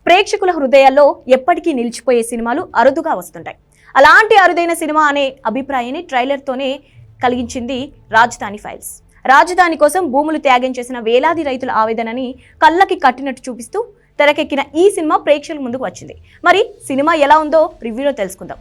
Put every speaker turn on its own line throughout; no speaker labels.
ప్రేక్షకుల హృదయాల్లో ఎప్పటికీ నిలిచిపోయే సినిమాలు అరుదుగా వస్తుంటాయి. అలాంటి అరుదైన సినిమా అనే అభిప్రాయాన్ని ట్రైలర్తోనే కలిగించింది రాజధాని ఫైల్స్. రాజధాని కోసం భూములు త్యాగం చేసిన వేలాది రైతుల ఆవేదనని కళ్ళకి కట్టినట్టు చూపిస్తూ తెరకెక్కిన ఈ సినిమా ప్రేక్షకుల ముందుకు వచ్చింది. మరి సినిమా ఎలా ఉందో రివ్యూలో తెలుసుకుందాం.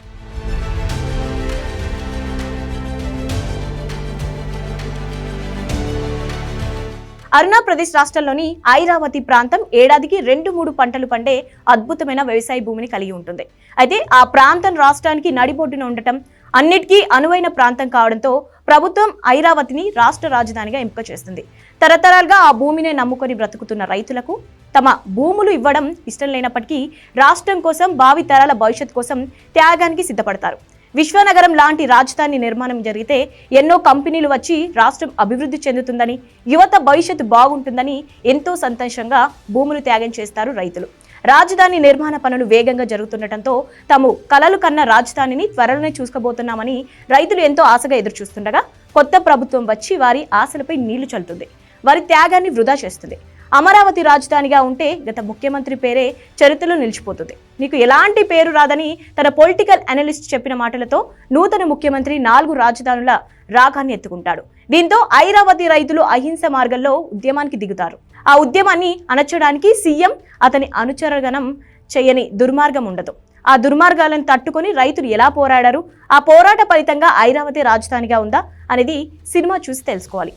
అరుణాప్రదేశ్ రాష్ట్రంలోని ఐరావతి ప్రాంతం ఏడాదికి 2-3 పంటలు పండే అద్భుతమైన వ్యవసాయ భూమిని కలిగి ఉంటుంది. అయితే ఆ ప్రాంతం రాష్ట్రానికి నడిబొడ్డున ఉండటం, అన్నిటికీ అనువైన ప్రాంతం కావడంతో ప్రభుత్వం ఐరావతిని రాష్ట్ర రాజధానిగా ఎంపిక చేస్తుంది. తరతరాలుగా ఆ భూమిని నమ్ముకొని బ్రతుకుతున్న రైతులకు తమ భూములు ఇవ్వడం ఇష్టం లేనప్పటికీ రాష్ట్రం కోసం, భావి తరాల భవిష్యత్ కోసం త్యాగానికి సిద్ధపడతారు. విశ్వనగరం లాంటి రాజధాని నిర్మాణం జరిగితే ఎన్నో కంపెనీలు వచ్చి రాష్ట్రం అభివృద్ధి చెందుతుందని, యువత భవిష్యత్తు బాగుంటుందని ఎంతో సంతోషంగా భూములు త్యాగం చేస్తారు రైతులు. రాజధాని నిర్మాణ పనులు వేగంగా జరుగుతుండటంతో తాము కలలు కన్న రాజధానిని త్వరలోనే చూసుకోబోతున్నామని రైతులు ఎంతో ఆశగా ఎదురుచూస్తుండగా కొత్త ప్రభుత్వం వచ్చి వారి ఆశలపై నీళ్లు చల్లుతుంది, వారి త్యాగాన్ని వృధా చేస్తుంది. అమరావతి రాజధానిగా ఉంటే గత ముఖ్యమంత్రి పేరే చరిత్రలో నిలిచిపోతుంది. నీకు ఎలాంటి పేరు రాదని తన పొలిటికల్ అనలిస్ట్ చెప్పిన మాటలతో నూతన ముఖ్యమంత్రి 4 రాజధానుల రాగాన్ని ఎత్తుకుంటాడు. దీంతో ఐరావతి రైతులు అహింస మార్గంలో ఉద్యమానికి దిగుతారు. ఆ ఉద్యమాన్ని అణచడానికి సీఎం, అతని అనుచరగణం చేయని దుర్మార్గం ఉండదు. ఆ దుర్మార్గాలను తట్టుకొని రైతులు ఎలా పోరాడారు, ఆ పోరాట ఫలితంగా ఐరావతి రాజధానిగా ఉందా అనేది సినిమా చూసి తెలుసుకోవాలి.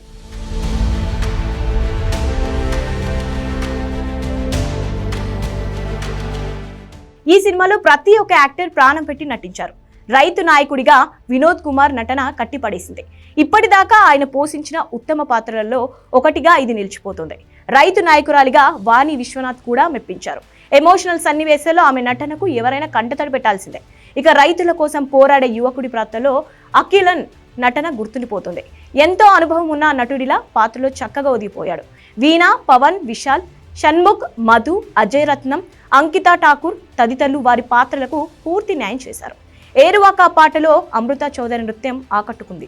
ఈ సినిమాలో ప్రతి ఒక్క యాక్టర్ ప్రాణం పెట్టి నటించారు. రైతు నాయకుడిగా వినోద్ కుమార్ నటన కట్టిపడేసింది. ఇప్పటిదాకా ఆయన పోషించిన ఉత్తమ పాత్రలలో ఒకటిగా ఇది నిలిచిపోతుంది. రైతు నాయకురాలిగా వాణి విశ్వనాథ్ కూడా మెప్పించారు. ఎమోషనల్ సన్నివేశాల్లో ఆమె నటనకు ఎవరైనా కంటతడి పెట్టాల్సిందే. ఇక రైతుల కోసం పోరాడే యువకుడి పాత్రలో అఖిలన్ నటన గుర్తుండిపోతుంది. ఎంతో అనుభవం ఉన్న నటుడిలా పాత్రలో చక్కగా ఒదిగిపోయాడు. వీణా, పవన్, విశాల్, షణ్ముఖ్, మధు, అజయ్ రత్నం, అంకితా ఠాకూర్ తదితరులు వారి పాత్రలకు పూర్తి న్యాయం చేశారు. ఏరువాక పాటలో అమృత చౌదరి నృత్యం ఆకట్టుకుంది.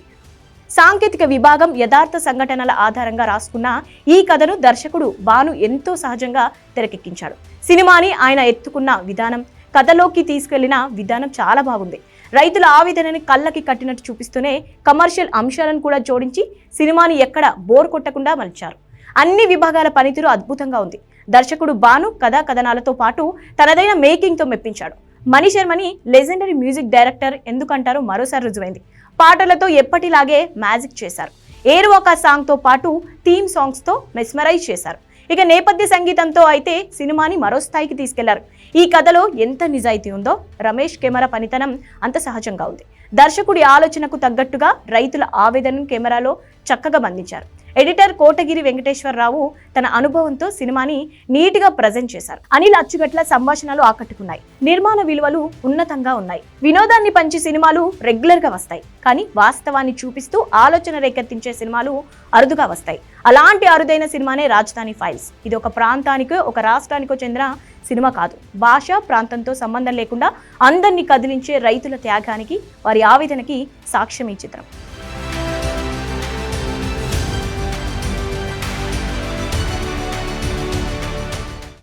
సాంకేతిక విభాగం యథార్థ సంఘటనల ఆధారంగా రాసుకున్న ఈ కథను దర్శకుడు భాను ఎంతో సహజంగా తెరకెక్కించాడు. సినిమాని ఆయన ఎత్తుకున్న విధానం, కథలోకి తీసుకెళ్లిన విధానం చాలా బాగుంది. రైతుల ఆవేదనని కళ్ళకి కట్టినట్టు చూపిస్తూనే కమర్షియల్ అంశాలను కూడా జోడించి సినిమాని ఎక్కడ బోర్ కొట్టకుండా మలిచారు. అన్ని విభాగాల పనితీరు అద్భుతంగా ఉంది. దర్శకుడు భాను కథా కథనాలతో పాటు తనదైన మేకింగ్తో మెప్పించాడు. మణి శర్మని లెజెండరీ మ్యూజిక్ డైరెక్టర్ ఎందుకంటారో మరోసారి రుజువైంది. పాటలతో ఎప్పటిలాగే మ్యాజిక్ చేశారు. ఏరువాక సాంగ్తో పాటు థీమ్ సాంగ్స్తో మెస్మరైజ్ చేశారు. ఇక నేపథ్య సంగీతంతో అయితే సినిమాని మరో స్థాయికి తీసుకెళ్లారు. ఈ కథలో ఎంత నిజాయితీ ఉందో రమేష్ కెమెరా పనితనం అంత సహజంగా ఉంది. దర్శకుడి ఆలోచనకు తగ్గట్టుగా రైతుల ఆవేదనను కెమెరాలో చక్కగా బంధించారు. ఎడిటర్ కోటగిరి వెంకటేశ్వరరావు తన అనుభవంతో సినిమాని నీట్గా ప్రజెంట్ చేశారు. అనిల్ అచ్చుగట్ల సంభాషణలు ఆకట్టుకున్నాయి. నిర్మాణ విలువలు ఉన్నతంగా ఉన్నాయి. వినోదాన్ని పంచే సినిమాలు రెగ్యులర్ గా వస్తాయి, కానీ వాస్తవాన్ని చూపిస్తూ ఆలోచన రేకెత్తించే సినిమాలు అరుదుగా వస్తాయి. అలాంటి అరుదైన సినిమానే రాజధాని ఫైల్స్. ఇది ఒక ప్రాంతానికో ఒక రాష్ట్రానికో చెందిన సినిమా కాదు. భాష, ప్రాంతంతో సంబంధం లేకుండా అందరినీ కదిలించే రైతుల త్యాగానికి, వారి ఆవేదనకి సాక్ష్యం ఈ చిత్రం.